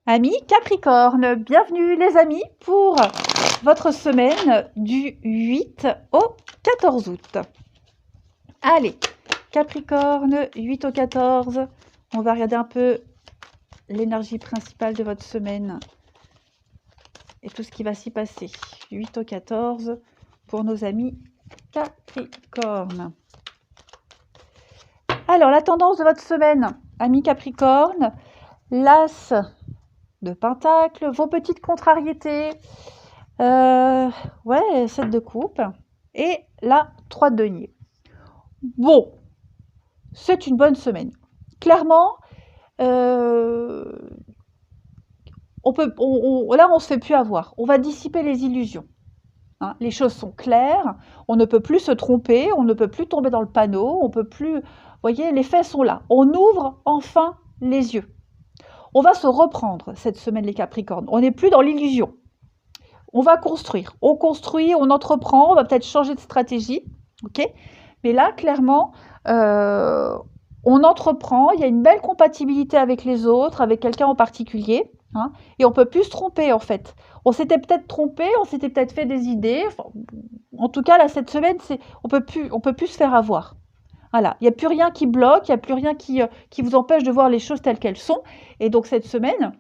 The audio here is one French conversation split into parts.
Amis Capricorne, bienvenue les amis pour votre semaine du 8 au 14 août. Allez, Capricorne, 8 au 14, on va regarder un peu l'énergie principale de votre semaine et tout ce qui va s'y passer. 8 au 14 pour nos amis Capricorne. Alors, la tendance de votre semaine, amis Capricorne, l'As de Pentacle, vos petites contrariétés, 7 de coupe et la 3 de denier. Bon, c'est une bonne semaine. Clairement, là, on se fait plus avoir. On va dissiper les illusions. Hein, les choses sont claires, on ne peut plus se tromper, on ne peut plus tomber dans le panneau, on peut plus... Vous voyez, les faits sont là. On ouvre enfin les yeux. On va se reprendre cette semaine, les Capricornes. On n'est plus dans l'illusion. On va construire. On construit, on entreprend, on va peut-être changer de stratégie. Ok ? Mais là, clairement, on entreprend, il y a une belle compatibilité avec les autres, avec quelqu'un en particulier. Hein, et on ne peut plus se tromper, en fait. On s'était peut-être trompé, on s'était peut-être fait des idées. Enfin, en tout cas, là, cette semaine, on peut plus se faire avoir. Voilà, il n'y a plus rien qui bloque, il n'y a plus rien qui vous empêche de voir les choses telles qu'elles sont. Et donc, cette semaine,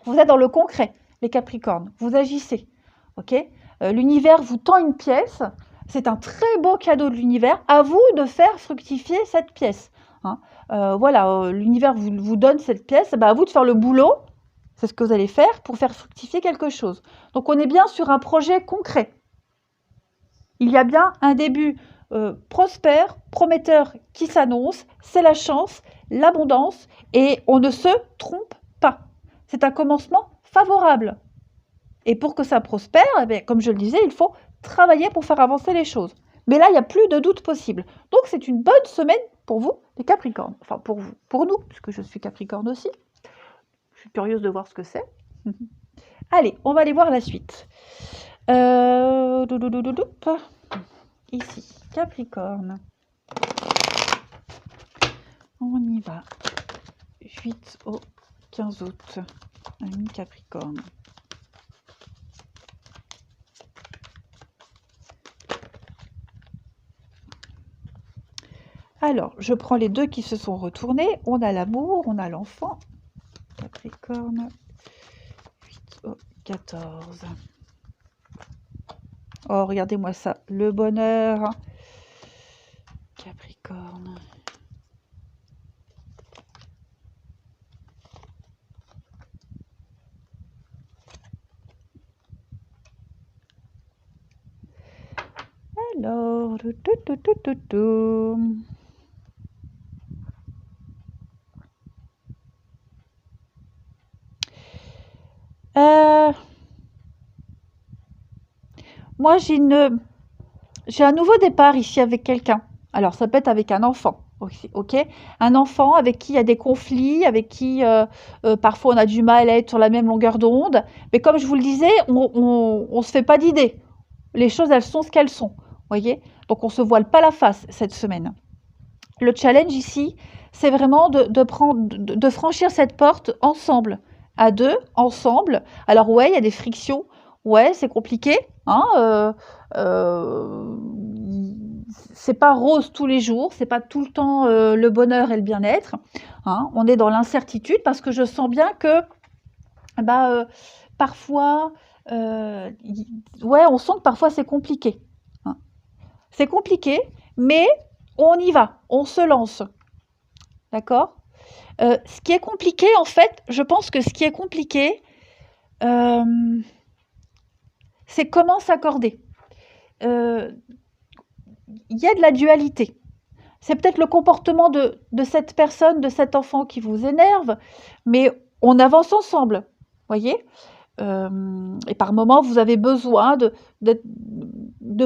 vous êtes dans le concret, les Capricornes. Vous agissez. Okay, l'univers vous tend une pièce. C'est un très beau cadeau de l'univers. À vous de faire fructifier cette pièce. Hein. L'univers vous donne cette pièce. À vous de faire le boulot. C'est ce que vous allez faire pour faire fructifier quelque chose. Donc, on est bien sur un projet concret. Il y a bien un début prospère, prometteur qui s'annonce. C'est la chance, l'abondance et on ne se trompe pas. C'est un commencement favorable. Et pour que ça prospère, comme je le disais, il faut travailler pour faire avancer les choses. Mais là, il n'y a plus de doute possible. Donc, c'est une bonne semaine pour vous, les Capricornes. Enfin, pour vous, pour nous, puisque je suis Capricorne aussi. Je suis curieuse de voir ce que c'est. Allez, on va aller voir la suite. Ici, Capricorne. On y va. 8 au 15 août. Ami Capricorne. Alors, je prends les deux qui se sont retournés. On a l'amour, on a l'enfant. Capricorne. 8 au 14. Oh, regardez-moi ça. Le bonheur. Capricorne. Alors, moi, j'ai un nouveau départ ici avec quelqu'un. Alors, ça peut être avec un enfant, ok ? Un enfant avec qui il y a des conflits, avec qui parfois on a du mal à être sur la même longueur d'onde. Mais comme je vous le disais, on ne se fait pas d'idées. Les choses, elles sont ce qu'elles sont, voyez ? Donc, on ne se voile pas la face cette semaine. Le challenge ici, c'est vraiment de franchir cette porte ensemble, à deux, ensemble. Alors ouais, il y a des frictions, ouais, c'est compliqué, hein, c'est pas rose tous les jours, c'est pas tout le temps le bonheur et le bien-être. Hein. On est dans l'incertitude parce que je sens bien que parfois, on sent que parfois c'est compliqué. Hein. C'est compliqué, mais on y va, on se lance. D'accord ? Ce qui est compliqué, en fait, je pense que ce qui est compliqué, c'est comment s'accorder. Il y a de la dualité. C'est peut-être le comportement de cette personne, de cet enfant qui vous énerve, mais on avance ensemble, voyez ? Et par moments, vous avez besoin de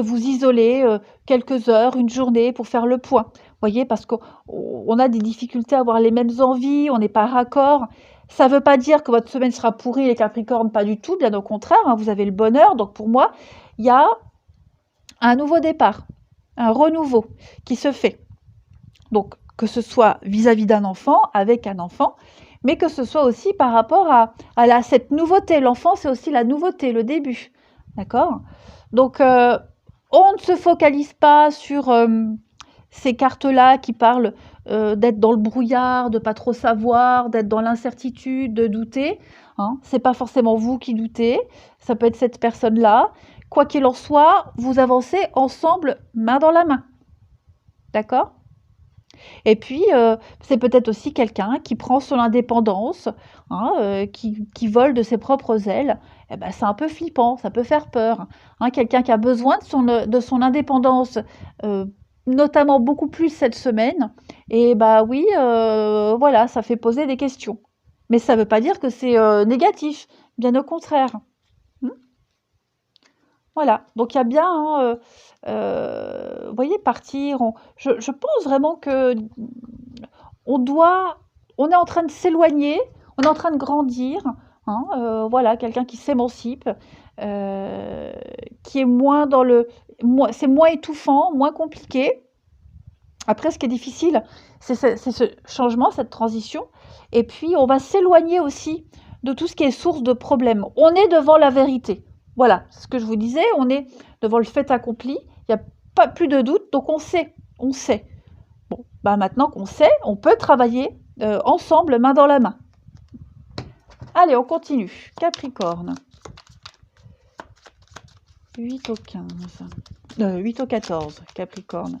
vous isoler quelques heures, une journée pour faire le point. Voyez, parce qu'on a des difficultés à avoir les mêmes envies, on n'est pas raccord. Ça ne veut pas dire que votre semaine sera pourrie, les Capricornes, pas du tout, bien au contraire, hein, vous avez le bonheur. Donc pour moi, il y a un nouveau départ, un renouveau qui se fait. Donc que ce soit vis-à-vis d'un enfant, avec un enfant, mais que ce soit aussi par rapport à cette nouveauté. L'enfant, c'est aussi la nouveauté, le début. D'accord? Donc, on ne se focalise pas sur ces cartes-là qui parlent d'être dans le brouillard, de pas trop savoir, d'être dans l'incertitude, de douter. Hein. C'est pas forcément vous qui doutez, ça peut être cette personne-là. Quoi qu'il en soit, vous avancez ensemble, main dans la main. D'accord? Et puis, c'est peut-être aussi quelqu'un qui prend son indépendance, hein, qui vole de ses propres ailes. Eh ben, c'est un peu flippant, ça peut faire peur. Hein. Quelqu'un qui a besoin de son indépendance, notamment beaucoup plus cette semaine. Et bah oui, voilà, ça fait poser des questions. Mais ça ne veut pas dire que c'est négatif, bien au contraire. Voilà, donc il y a bien, hein, vous voyez, partir. Je pense vraiment que on est en train de s'éloigner, on est en train de grandir. Hein, voilà, quelqu'un qui s'émancipe, qui est moins dans c'est moins étouffant, moins compliqué. Après, ce qui est difficile, c'est ce changement, cette transition. Et puis, on va s'éloigner aussi de tout ce qui est source de problèmes. On est devant la vérité. Voilà, c'est ce que je vous disais, on est devant le fait accompli. Il n'y a pas plus de doute, donc on sait. Bon, bah maintenant qu'on sait, on peut travailler ensemble, main dans la main. Allez, on continue. Capricorne. 8 au 15. 8 au 14, Capricorne.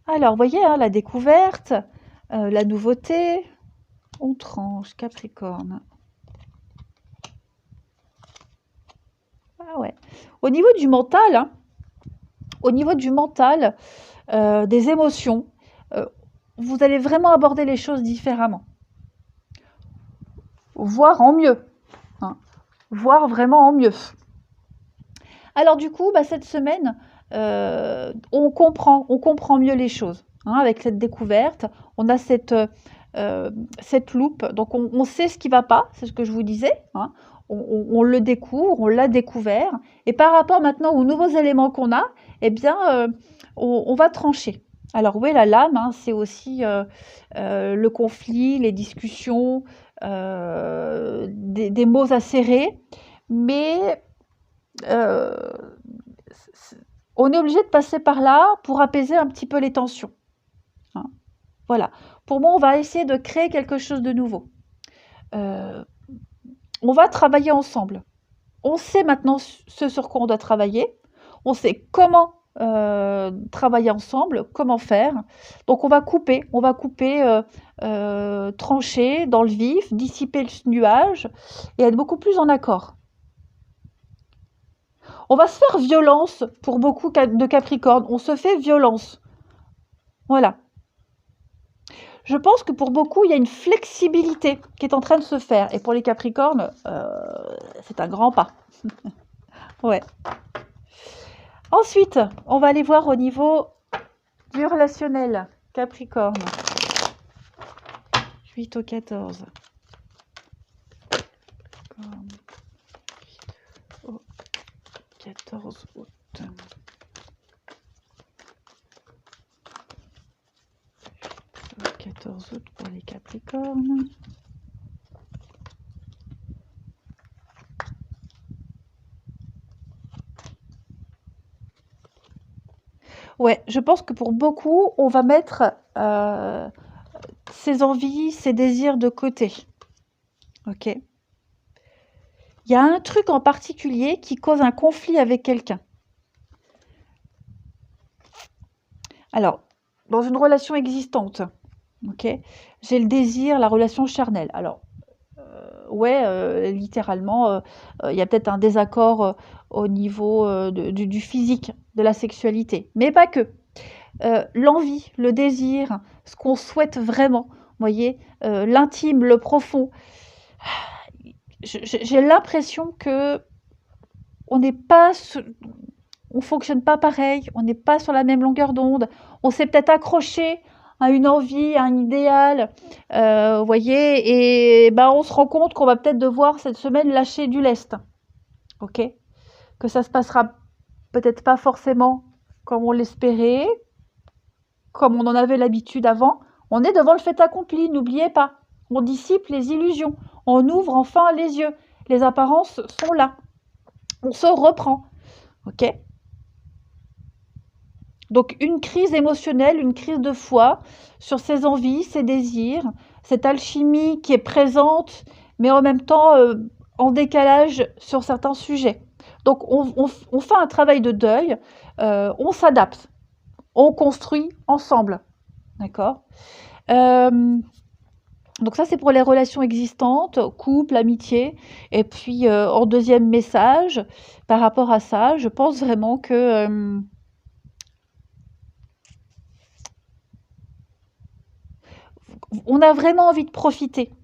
Alors, vous voyez, hein, la découverte, la nouveauté, on tranche, Capricorne. Ah ouais. Au niveau du mental, des émotions, vous allez vraiment aborder les choses différemment. Voire en mieux. Hein. Voire vraiment en mieux. Alors du coup, bah, cette semaine, on comprend mieux les choses. Hein, avec cette découverte, on a cette loupe, donc on sait ce qui ne va pas, c'est ce que je vous disais. Hein, on le découvre, on l'a découvert, et par rapport maintenant aux nouveaux éléments qu'on a, eh bien, on va trancher. Alors oui, la lame, hein, c'est aussi le conflit, les discussions, des mots acérés, mais on est obligé de passer par là pour apaiser un petit peu les tensions. Hein. Voilà. Pour moi, on va essayer de créer quelque chose de nouveau. On va travailler ensemble. On sait maintenant ce sur quoi on doit travailler. On sait comment travailler ensemble, comment faire. Donc on va couper, trancher dans le vif, dissiper le nuage et être beaucoup plus en accord. On va se faire violence pour beaucoup de Capricorne. On se fait violence. Voilà. Je pense que pour beaucoup, il y a une flexibilité qui est en train de se faire. Et pour les Capricornes, c'est un grand pas. Ouais. Ensuite, on va aller voir au niveau du relationnel. Capricorne. 8 au 14. Capricorne. 8 au 14 août. 14 août pour les Capricornes. Ouais, je pense que pour beaucoup, on va mettre ses envies, ses désirs de côté. Ok. Il y a un truc en particulier qui cause un conflit avec quelqu'un. Alors, dans une relation existante, ok, j'ai le désir, la relation charnelle. Alors, littéralement, il y a peut-être un désaccord au niveau du physique, de la sexualité, mais pas que. L'envie, le désir, ce qu'on souhaite vraiment, vous voyez, l'intime, le profond. J'ai l'impression que on fonctionne pas pareil, on n'est pas sur la même longueur d'onde, on s'est peut-être accroché à une envie, à un idéal, vous voyez, et ben on se rend compte qu'on va peut-être devoir cette semaine lâcher du lest, ok, que ça se passera peut-être pas forcément comme on l'espérait, comme on en avait l'habitude avant. On est devant le fait accompli, n'oubliez pas. On dissipe les illusions. On ouvre enfin les yeux. Les apparences sont là. On se reprend. Ok ? Donc une crise émotionnelle, une crise de foi sur ses envies, ses désirs, cette alchimie qui est présente, mais en même temps en décalage sur certains sujets. Donc on fait un travail de deuil, on s'adapte, on construit ensemble. D'accord ? Donc ça, c'est pour les relations existantes, couple, amitié. Et puis, en deuxième message, par rapport à ça, je pense vraiment que on a vraiment envie de profiter.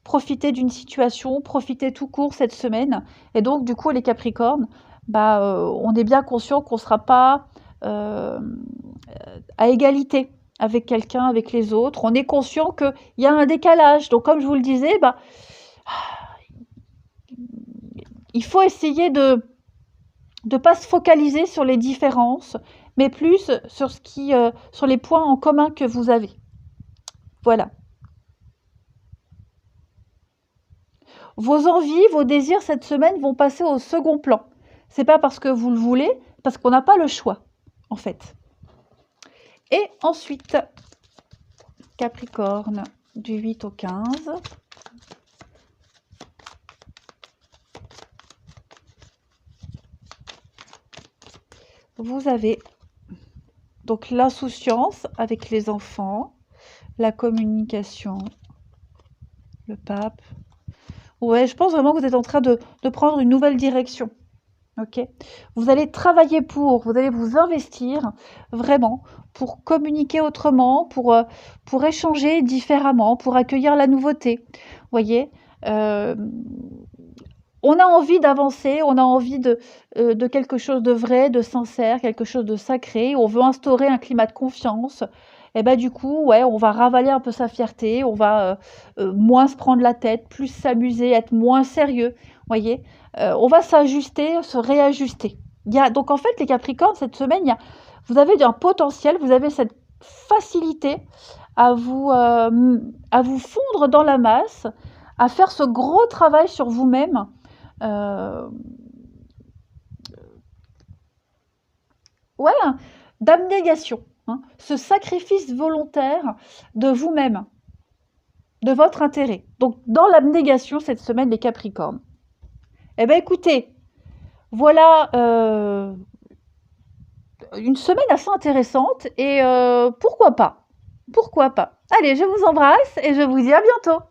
Profiter d'une situation, profiter tout court cette semaine. Et donc, du coup, les Capricornes, on est bien conscient qu'on ne sera pas à égalité avec quelqu'un, avec les autres. On est conscient qu'il y a un décalage. Donc, comme je vous le disais, il faut essayer de ne pas se focaliser sur les différences, mais plus sur sur les points en commun que vous avez. Voilà. Vos envies, vos désirs cette semaine vont passer au second plan. C'est pas parce que vous le voulez, parce qu'on n'a pas le choix, en fait. Et ensuite, Capricorne, du 8 au 15. Vous avez donc l'insouciance avec les enfants, la communication, le pape. Ouais, je pense vraiment que vous êtes en train de prendre une nouvelle direction. Ok ? Vous allez travailler vous allez vous investir vraiment pour communiquer autrement, pour échanger différemment, pour accueillir la nouveauté. Vous voyez ? On a envie d'avancer, on a envie de quelque chose de vrai, de sincère, quelque chose de sacré. On veut instaurer un climat de confiance. Et du coup, ouais, on va ravaler un peu sa fierté, on va moins se prendre la tête, plus s'amuser, être moins sérieux. Voyez, on va s'ajuster, se réajuster. Donc en fait, les Capricornes, cette semaine, vous avez un potentiel, vous avez cette facilité à vous fondre dans la masse, à faire ce gros travail sur vous-même. Ouais, d'abnégation, hein, ce sacrifice volontaire de vous-même, de votre intérêt. Donc, dans l'abnégation, cette semaine, les Capricornes. Eh bien, écoutez, voilà une semaine assez intéressante et pourquoi pas ? Pourquoi pas ? Allez, je vous embrasse et je vous dis à bientôt.